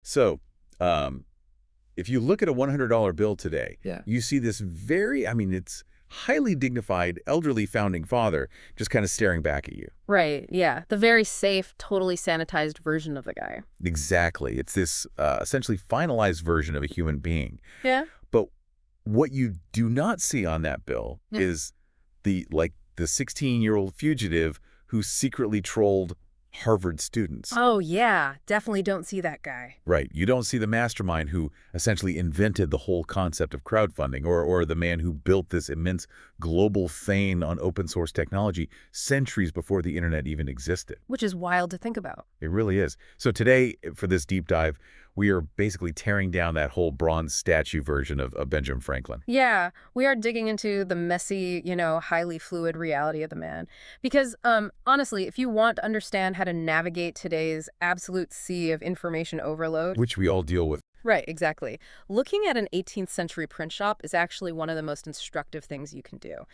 So, um, if you look at a $100 bill today, Yeah. you see this it's highly dignified elderly founding father just kind of staring back at you. Right, yeah. The very safe, totally sanitized version of the guy. Exactly. It's this essentially finalized version of a human being. Yeah. But what you do not see on that bill Yeah. is the 16-year-old fugitive who secretly trolled Harvard students. Oh, yeah. Definitely don't see that guy. Right. You don't see the mastermind who essentially invented the whole concept of crowdfunding or the man who built this immense global fame on open source technology centuries before the internet even existed. Which is wild to think about. It really is. So today, for this deep dive, we are basically tearing down that whole bronze statue version of Benjamin Franklin. Yeah, we are digging into the messy, highly fluid reality of the man. Because, honestly, if you want to understand how to navigate today's absolute sea of information overload. Which we all deal with. Right, exactly. Looking at an 18th century print shop is actually one of the most instructive things you can do.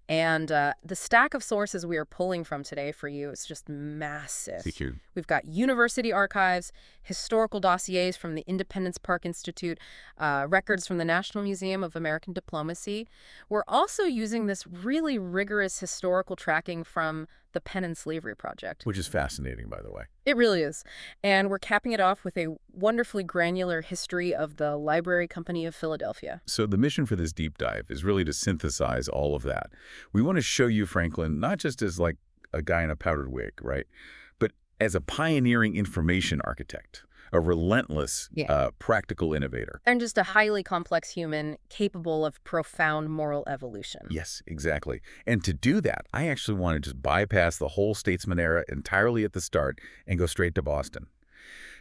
And the stack of sources we are pulling from today for you is just massive. CQ. We've got university archives, historical dossiers from the Independence Park Institute, records from the National Museum of American Diplomacy. We're also using this really rigorous historical tracking from the Penn and Slavery Project. Which is fascinating, by the way. It really is. And we're capping it off with a wonderfully granular history of the Library Company of Philadelphia. So the mission for this deep dive is really to synthesize all of that. We want to show you Franklin not just as like a guy in a powdered wig, right? But as a pioneering information architect, a relentless, practical innovator. And just a highly complex human capable of profound moral evolution. Yes, exactly. And to do that, I actually want to just bypass the whole statesman era entirely at the start and go straight to Boston.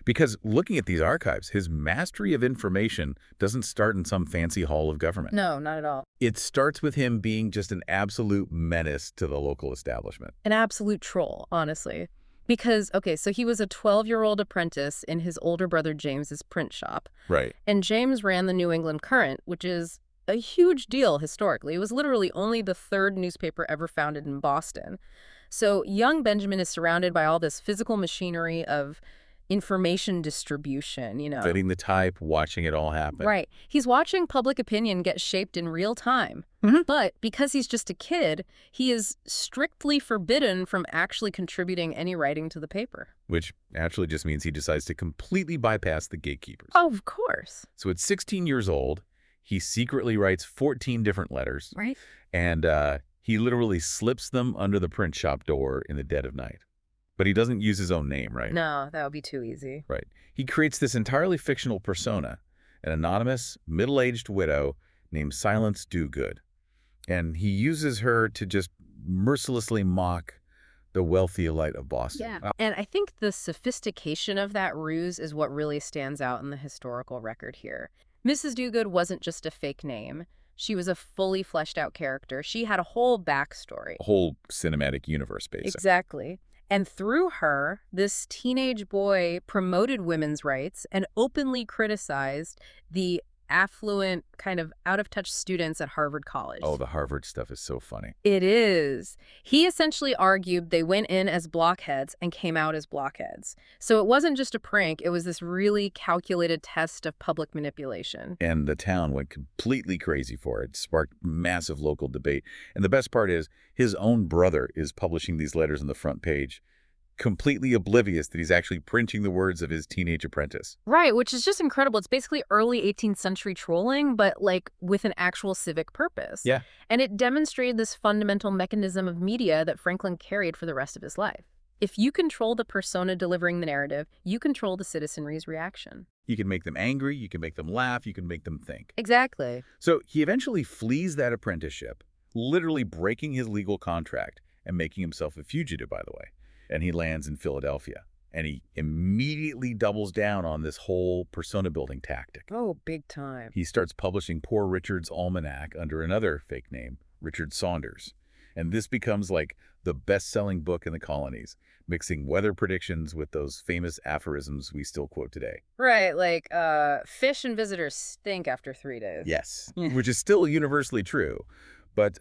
Because looking at these archives, his mastery of information doesn't start in some fancy hall of government. No, not at all. It starts with him being just an absolute menace to the local establishment. An absolute troll, honestly. Because, okay, so he was a 12-year-old apprentice in his older brother James's print shop. Right. And James ran the New England Courant, which is a huge deal historically. It was literally only the third newspaper ever founded in Boston. So young Benjamin is surrounded by all this physical machinery of information distribution, Fitting the type, watching it all happen. Right. He's watching public opinion get shaped in real time. But because he's just a kid, he is strictly forbidden from actually contributing any writing to the paper. Which actually just means he decides to completely bypass the gatekeepers. Oh, of course. So at 16 years old, he secretly writes 14 different letters. Right. And he literally slips them under the print shop door in the dead of night. But he doesn't use his own name, right? No, that would be too easy. Right. He creates this entirely fictional persona, an anonymous, middle-aged widow named Silence Dogood. And he uses her to just mercilessly mock the wealthy elite of Boston. Yeah. And I think the sophistication of that ruse is what really stands out in the historical record here. Mrs. Dogood wasn't just a fake name. She was a fully fleshed out character. She had a whole backstory. A whole cinematic universe, basically. Exactly. And through her, this teenage boy promoted women's rights and openly criticized the affluent, kind of out-of-touch students at Harvard College. Oh, the Harvard stuff is so funny. It is. He essentially argued they went in as blockheads and came out as blockheads. So it wasn't just a prank. It was this really calculated test of public manipulation. And the town went completely crazy for it, sparked massive local debate. And the best part is his own brother is publishing these letters on the front page, completely oblivious that he's actually printing the words of his teenage apprentice. Right, which is just incredible. It's basically early 18th century trolling, but like with an actual civic purpose. Yeah. And it demonstrated this fundamental mechanism of media that Franklin carried for the rest of his life. If you control the persona delivering the narrative, you control the citizenry's reaction. You can make them angry, you can make them laugh, you can make them think. Exactly. So he eventually flees that apprenticeship, literally breaking his legal contract and making himself a fugitive, by the way. And he lands in Philadelphia. And he immediately doubles down on this whole persona building tactic. Oh, big time. He starts publishing Poor Richard's Almanack under another fake name, Richard Saunders. And this becomes like the best-selling book in the colonies, mixing weather predictions with those famous aphorisms we still quote today. Right, like, fish and visitors stink after 3 days. Yes, which is still universally true. but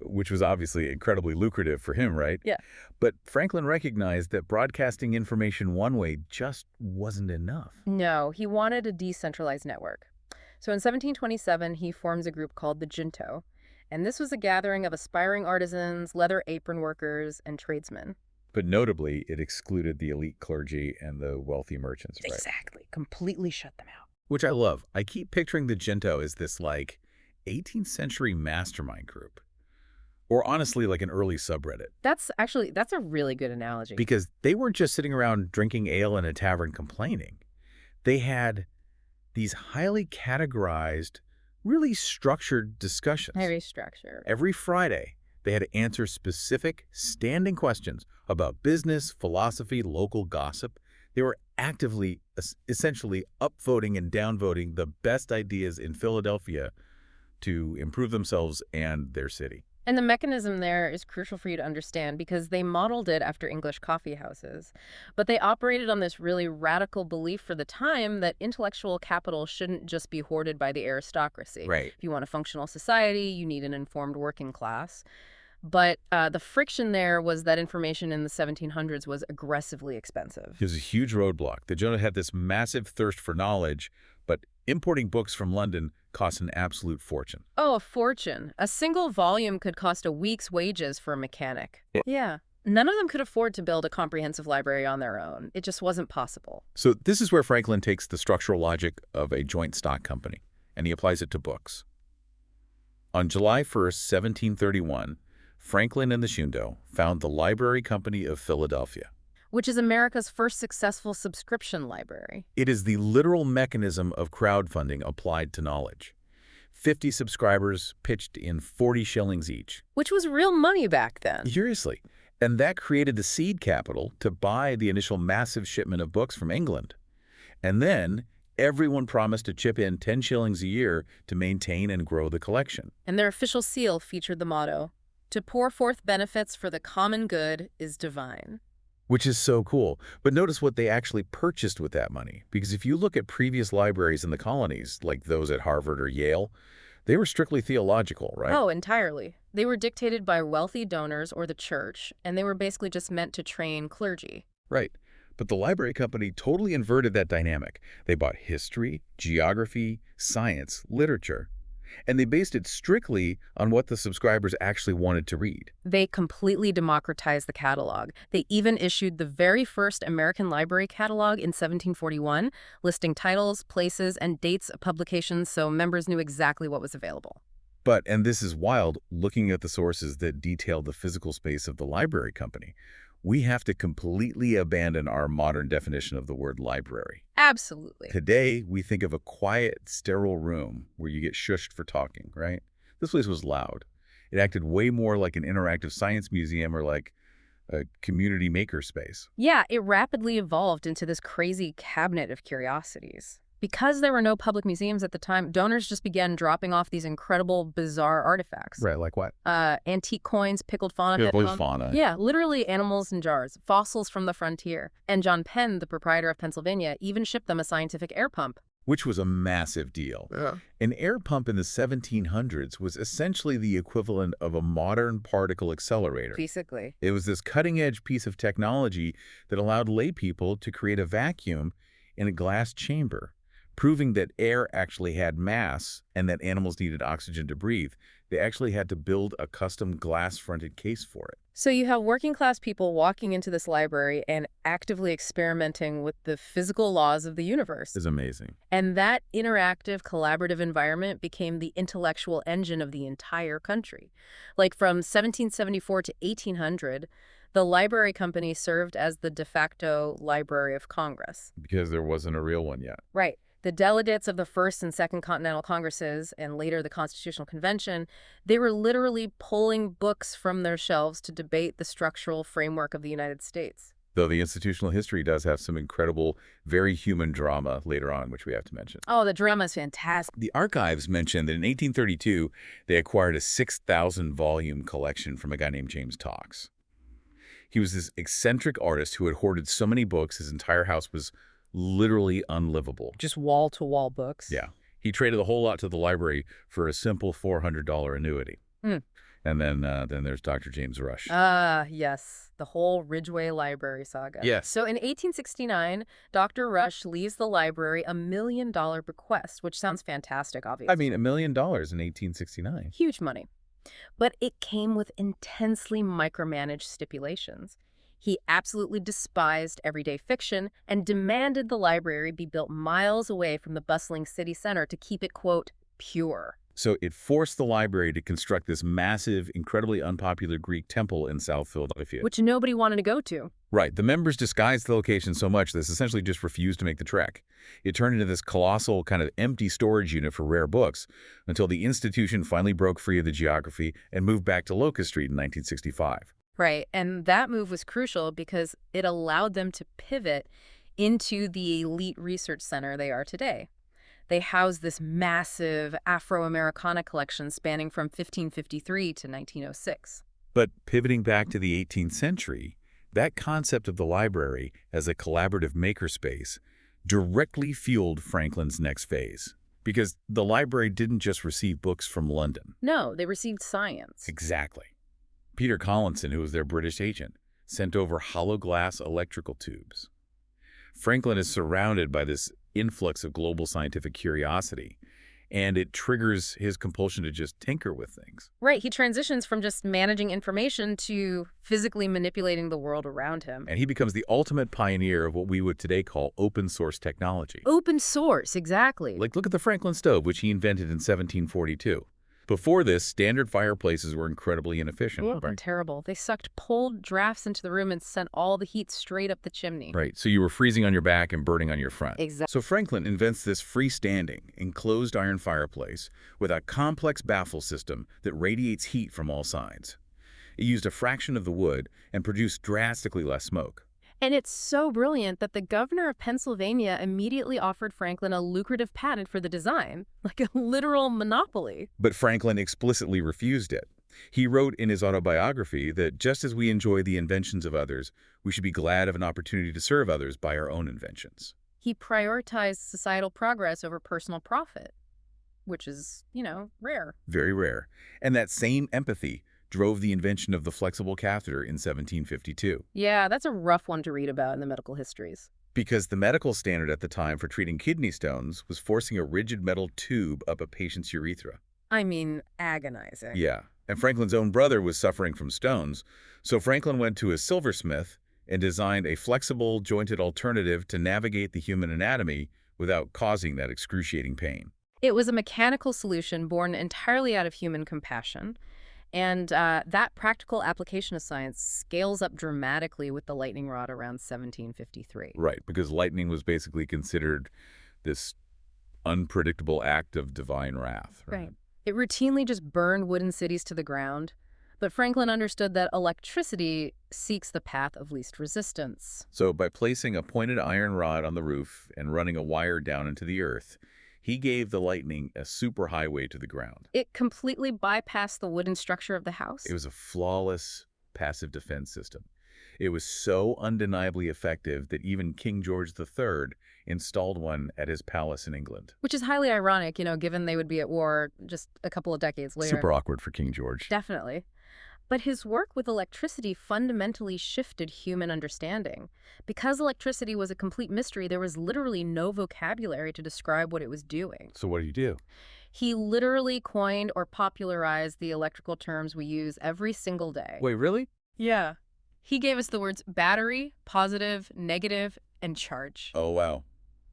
which was obviously incredibly lucrative for him, right? Yeah. But Franklin recognized that broadcasting information one way just wasn't enough. No, he wanted a decentralized network. So in 1727, he forms a group called the Junto, and this was a gathering of aspiring artisans, leather apron workers, and tradesmen. But notably, it excluded the elite clergy and the wealthy merchants, right? Exactly. Completely shut them out. Which I love. I keep picturing the Gento as this, 18th century mastermind group. Or honestly, like an early subreddit. That's a really good analogy. Because they weren't just sitting around drinking ale in a tavern complaining. They had these highly categorized, really structured discussions. Very structured. Every Friday, they had to answer specific, standing questions about business, philosophy, local gossip. They were actively, essentially, upvoting and downvoting the best ideas in Philadelphia to improve themselves and their city. And the mechanism there is crucial for you to understand because they modeled it after English coffee houses. But they operated on this really radical belief for the time that intellectual capital shouldn't just be hoarded by the aristocracy. Right. If you want a functional society, you need an informed working class. But the friction there was that information in the 1700s was aggressively expensive. It was a huge roadblock. The Jonah had this massive thirst for knowledge, but importing books from London cost an absolute fortune. Oh, a fortune. A single volume could cost a week's wages for a mechanic. Yeah. None of them could afford to build a comprehensive library on their own. It just wasn't possible. So this is where Franklin takes the structural logic of a joint stock company, and he applies it to books. On July 1st, 1731, Franklin and the Shundo found the Library Company of Philadelphia. Which is America's first successful subscription library. It is the literal mechanism of crowdfunding applied to knowledge. 50 subscribers pitched in 40 shillings each. Which was real money back then. Seriously. And that created the seed capital to buy the initial massive shipment of books from England. And then everyone promised to chip in 10 shillings a year to maintain and grow the collection. And their official seal featured the motto, "To pour forth benefits for the common good is divine." Which is so cool. But notice what they actually purchased with that money. Because if you look at previous libraries in the colonies, like those at Harvard or Yale, they were strictly theological, right? Oh, entirely. They were dictated by wealthy donors or the church, and they were basically just meant to train clergy. Right. But the library company totally inverted that dynamic. They bought history, geography, science, literature, and they based it strictly on what the subscribers actually wanted to read. They completely democratized the catalog. They even issued the very first American library catalog in 1741, listing titles, places, and dates of publications so members knew exactly what was available. But, and this is wild, looking at the sources that detail the physical space of the library company, we have to completely abandon our modern definition of the word library. Absolutely. Today, we think of a quiet, sterile room where you get shushed for talking, right? This place was loud. It acted way more like an interactive science museum or like a community makerspace. Yeah, it rapidly evolved into this crazy cabinet of curiosities. Because there were no public museums at the time, donors just began dropping off these incredible, bizarre artifacts. Right, like what? Antique coins, pickled fauna. Pickled fauna. Yeah, literally animals in jars, fossils from the frontier. And John Penn, the proprietor of Pennsylvania, even shipped them a scientific air pump. Which was a massive deal. Yeah. An air pump in the 1700s was essentially the equivalent of a modern particle accelerator. Basically. It was this cutting-edge piece of technology that allowed lay people to create a vacuum in a glass chamber, proving that air actually had mass and that animals needed oxygen to breathe. They actually had to build a custom glass-fronted case for it. So you have working-class people walking into this library and actively experimenting with the physical laws of the universe. It's amazing. And that interactive, collaborative environment became the intellectual engine of the entire country. Like from 1774 to 1800, the library company served as the de facto Library of Congress. Because there wasn't a real one yet. Right. The delegates of the First and Second Continental Congresses, and later the Constitutional Convention, they were literally pulling books from their shelves to debate the structural framework of the United States. Though the institutional history does have some incredible, very human drama later on, which we have to mention. Oh, the drama is fantastic. The archives mention that in 1832, they acquired a 6,000-volume collection from a guy named James Tocks. He was this eccentric artist who had hoarded so many books, his entire house was literally unlivable. Just wall-to-wall books. Yeah. He traded a whole lot to the library for a simple $400 annuity. Hmm. And then there's Dr. James Rush. Ah, yes, the whole Ridgeway Library saga. Yes. So in 1869, Dr. Rush leaves the library $1 million bequest, which sounds fantastic, I obviously. mean, $1 million in 1869. Huge money. But it came with intensely micromanaged stipulations. He absolutely despised everyday fiction and demanded the library be built miles away from the bustling city center to keep it, quote, pure. So it forced the library to construct this massive, incredibly unpopular Greek temple in South Philadelphia. Which nobody wanted to go to. Right. The members disguised the location so much that they essentially just refused to make the trek. It turned into this colossal kind of empty storage unit for rare books until the institution finally broke free of the geography and moved back to Locust Street in 1965. Right, and that move was crucial because it allowed them to pivot into the elite research center they are today. They house this massive Afro-Americana collection spanning from 1553 to 1906. But pivoting back to the 18th century, that concept of the library as a collaborative makerspace directly fueled Franklin's next phase. Because the library didn't just receive books from London. No, they received science. Exactly. Peter Collinson, who was their British agent, sent over hollow glass electrical tubes. Franklin is surrounded by this influx of global scientific curiosity, and it triggers his compulsion to just tinker with things. Right, he transitions from just managing information to physically manipulating the world around him. And he becomes the ultimate pioneer of what we would today call open source technology. Open source, exactly. Like, look at the Franklin stove, which he invented in 1742. Before this, standard fireplaces were incredibly inefficient. Ugh, and terrible. They sucked cold drafts into the room and sent all the heat straight up the chimney. Right, so you were freezing on your back and burning on your front. Exactly. So Franklin invents this freestanding, enclosed iron fireplace with a complex baffle system that radiates heat from all sides. It used a fraction of the wood and produced drastically less smoke. And it's so brilliant that the governor of Pennsylvania immediately offered Franklin a lucrative patent for the design, like a literal monopoly. But Franklin explicitly refused it. He wrote in his autobiography that just as we enjoy the inventions of others, we should be glad of an opportunity to serve others by our own inventions. He prioritized societal progress over personal profit, which is, rare. Very rare. And that same empathy drove the invention of the flexible catheter in 1752. Yeah, that's a rough one to read about in the medical histories. Because the medical standard at the time for treating kidney stones was forcing a rigid metal tube up a patient's urethra. I mean, agonizing. Yeah, and Franklin's own brother was suffering from stones, so Franklin went to a silversmith and designed a flexible, jointed alternative to navigate the human anatomy without causing that excruciating pain. It was a mechanical solution born entirely out of human compassion. And that practical application of science scales up dramatically with the lightning rod around 1753. Right, because lightning was basically considered this unpredictable act of divine wrath. Right. It routinely just burned wooden cities to the ground. But Franklin understood that electricity seeks the path of least resistance. So by placing a pointed iron rod on the roof and running a wire down into the earth, he gave the lightning a superhighway to the ground. It completely bypassed the wooden structure of the house. It was a flawless passive defense system. It was so undeniably effective that even King George III installed one at his palace in England. Which is highly ironic, given they would be at war just a couple of decades later. Super awkward for King George. Definitely. But his work with electricity fundamentally shifted human understanding. Because electricity was a complete mystery, there was literally no vocabulary to describe what it was doing. So what did he do? He literally coined or popularized the electrical terms we use every single day. Wait, really? Yeah. He gave us the words battery, positive, negative, and charge. Oh, wow.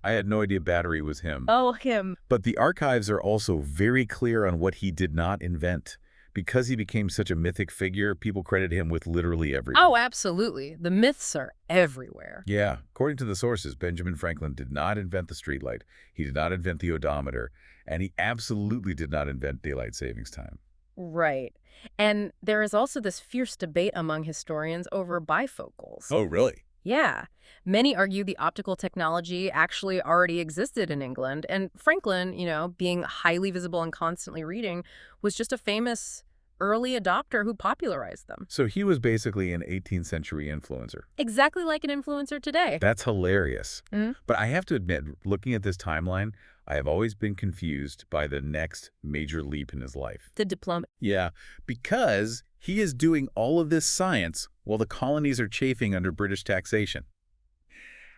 I had no idea battery was him. Oh, him. But the archives are also very clear on what he did not invent. Because he became such a mythic figure, people credit him with literally everything. Oh, absolutely. The myths are everywhere. Yeah. According to the sources, Benjamin Franklin did not invent the streetlight, he did not invent the odometer, and he absolutely did not invent daylight savings time. Right. And there is also this fierce debate among historians over bifocals. Oh, really? Yeah. Many argue the optical technology actually already existed in England, and Franklin, being highly visible and constantly reading, was just a famous early adopter who popularized them. So he was basically an 18th century influencer. Exactly like an influencer today. That's hilarious. Mhm. But I have to admit, looking at this timeline, I have always been confused by the next major leap in his life. The Diplomat. Yeah, because he is doing all of this science while the colonies are chafing under British taxation.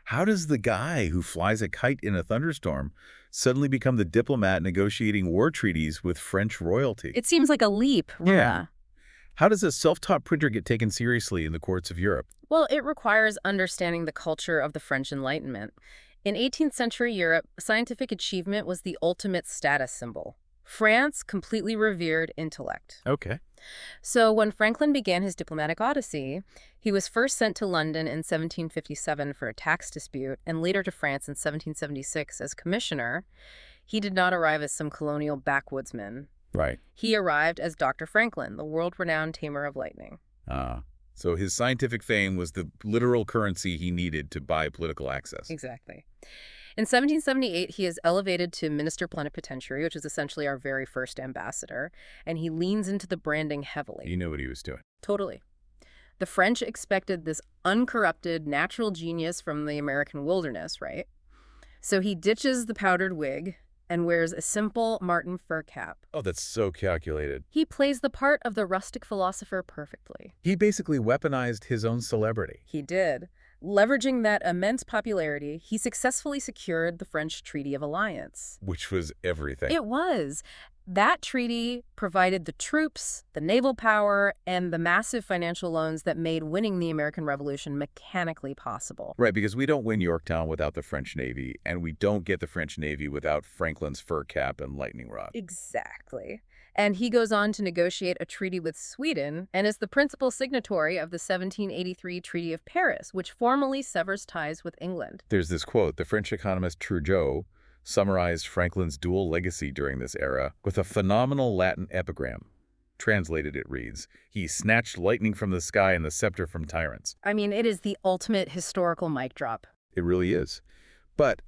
How does the guy who flies a kite in a thunderstorm suddenly become the diplomat negotiating war treaties with French royalty? It seems like a leap. Yeah. How does a self-taught printer get taken seriously in the courts of Europe? Well, it requires understanding the culture of the French Enlightenment. In 18th century Europe, scientific achievement was the ultimate status symbol. France completely revered intellect. Okay. So when Franklin began his diplomatic odyssey, he was first sent to London in 1757 for a tax dispute and later to France in 1776 as commissioner. He did not arrive as some colonial backwoodsman. Right. He arrived as Dr. Franklin, the world-renowned tamer of lightning. So his scientific fame was the literal currency he needed to buy political access. Exactly. In 1778, he is elevated to minister plenipotentiary, which is essentially our very first ambassador, and he leans into the branding heavily. He knew what he was doing. Totally. The French expected this uncorrupted natural genius from the American wilderness, right? So he ditches the powdered wig and wears a simple marten fur cap. Oh, that's so calculated. He plays the part of the rustic philosopher perfectly. He basically weaponized his own celebrity. He did. Leveraging that immense popularity, he successfully secured the French Treaty of Alliance. Which was everything. It was. That treaty provided the troops, the naval power, and the massive financial loans that made winning the American Revolution mechanically possible. Right, because we don't win Yorktown without the French Navy, and we don't get the French Navy without Franklin's fur cap and lightning rod. Exactly. And he goes on to negotiate a treaty with Sweden and is the principal signatory of the 1783 Treaty of Paris, which formally severs ties with England. There's this quote: the French economist Turgot summarized Franklin's dual legacy during this era with a phenomenal Latin epigram. Translated, it reads, "He snatched lightning from the sky and the scepter from tyrants." I mean, it is the ultimate historical mic drop. It really is. But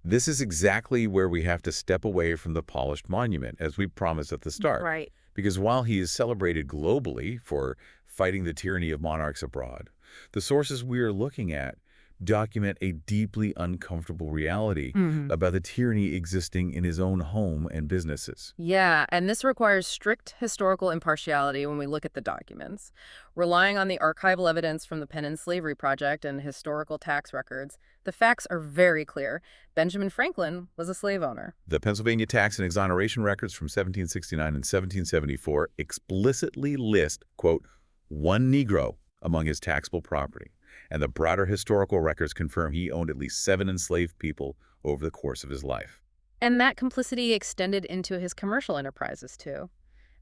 this is exactly where we have to step away from the polished monument, as we promised at the start. Right. Because while he is celebrated globally for fighting the tyranny of monarchs abroad, the sources we are looking at document a deeply uncomfortable reality about the tyranny existing in his own home and businesses. Yeah, and this requires strict historical impartiality when we look at the documents. Relying on the archival evidence from the Pen and Slavery Project and historical tax records, the facts are very clear. Benjamin Franklin was a slave owner. The Pennsylvania tax and exoneration records from 1769 and 1774 explicitly list, quote, one Negro among his taxable property. And the broader historical records confirm he owned at least 7 enslaved people over the course of his life. And that complicity extended into his commercial enterprises, too.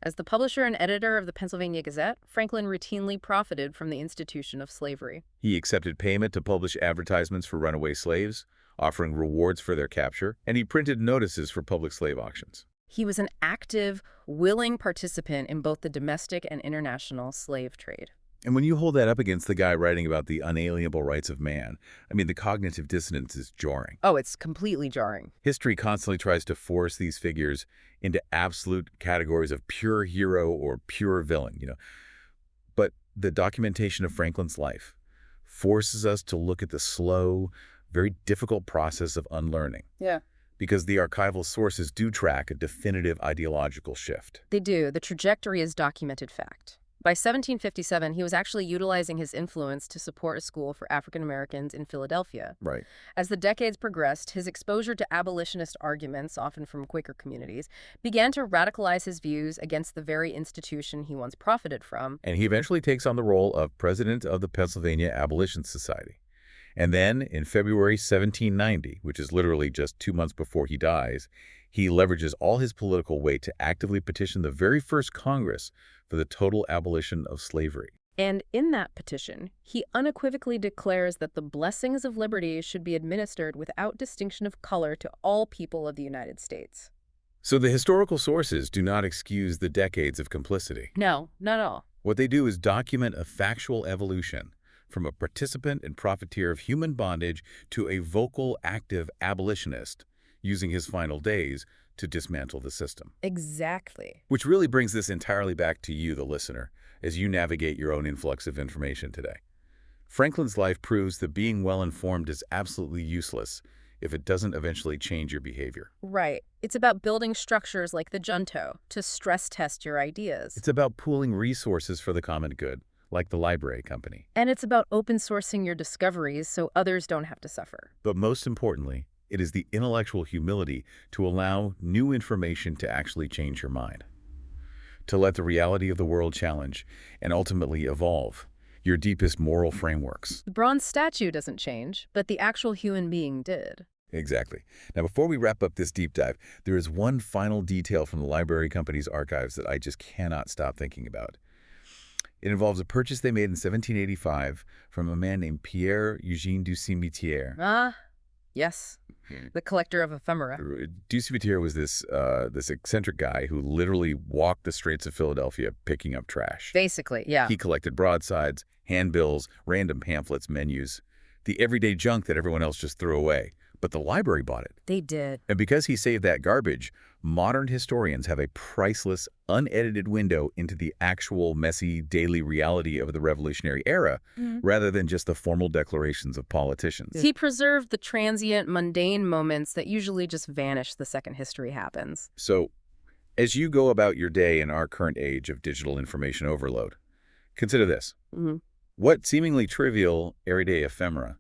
As the publisher and editor of the Pennsylvania Gazette, Franklin routinely profited from the institution of slavery. He accepted payment to publish advertisements for runaway slaves, offering rewards for their capture, and he printed notices for public slave auctions. He was an active, willing participant in both the domestic and international slave trade. And when you hold that up against the guy writing about the unalienable rights of man, I mean, the cognitive dissonance is jarring. Oh, it's completely jarring. History constantly tries to force these figures into absolute categories of pure hero or pure villain, But the documentation of Franklin's life forces us to look at the slow, very difficult process of unlearning. Yeah. Because the archival sources do track a definitive ideological shift. They do. The trajectory is documented fact. By 1757, he was actually utilizing his influence to support a school for African Americans in Philadelphia. Right. As the decades progressed, his exposure to abolitionist arguments, often from Quaker communities, began to radicalize his views against the very institution he once profited from. And he eventually takes on the role of president of the Pennsylvania Abolition Society. And then, in February 1790, which is literally just 2 months before he dies, he leverages all his political weight to actively petition the very first Congress for the total abolition of slavery. And in that petition, he unequivocally declares that the blessings of liberty should be administered without distinction of color to all people of the United States. So the historical sources do not excuse the decades of complicity. No, not at all. What they do is document a factual evolution from a participant and profiteer of human bondage to a vocal, active abolitionist, using his final days to dismantle the system. Exactly. Which really brings this entirely back to you, the listener, as you navigate your own influx of information today. Franklin's life proves that being well-informed is absolutely useless if it doesn't eventually change your behavior. Right. It's about building structures like the junto to stress test your ideas. It's about pooling resources for the common good, like the library company. And it's about open sourcing your discoveries so others don't have to suffer. But most importantly, it is the intellectual humility to allow new information to actually change your mind. To let the reality of the world challenge and ultimately evolve your deepest moral frameworks. The bronze statue doesn't change, but the actual human being did. Exactly. Now, before we wrap up this deep dive, there is one final detail from the library company's archives that I just cannot stop thinking about. It involves a purchase they made in 1785 from a man named Pierre-Eugène du Cimetière. Ah, yes. The collector of ephemera. Du Cimetière was this eccentric guy who literally walked the streets of Philadelphia picking up trash. Basically, yeah. He collected broadsides, handbills, random pamphlets, menus, the everyday junk that everyone else just threw away. But the library bought it. They did. And because he saved that garbage, modern historians have a priceless, unedited window into the actual messy daily reality of the Revolutionary era, rather than just the formal declarations of politicians. He preserved the transient, mundane moments that usually just vanish the second history happens. So, as you go about your day in our current age of digital information overload, consider this. What seemingly trivial, everyday ephemera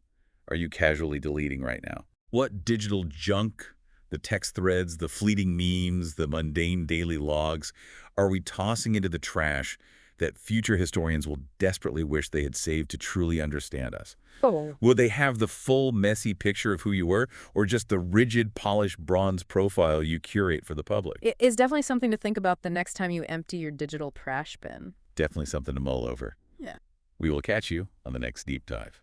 are you casually deleting right now? What digital junk, the text threads, the fleeting memes, the mundane daily logs, are we tossing into the trash that future historians will desperately wish they had saved to truly understand us? Oh. Will they have the full, messy picture of who you were, or just the rigid, polished bronze profile you curate for the public? It is definitely something to think about the next time you empty your digital trash bin. Definitely something to mull over. Yeah. We will catch you on the next deep dive.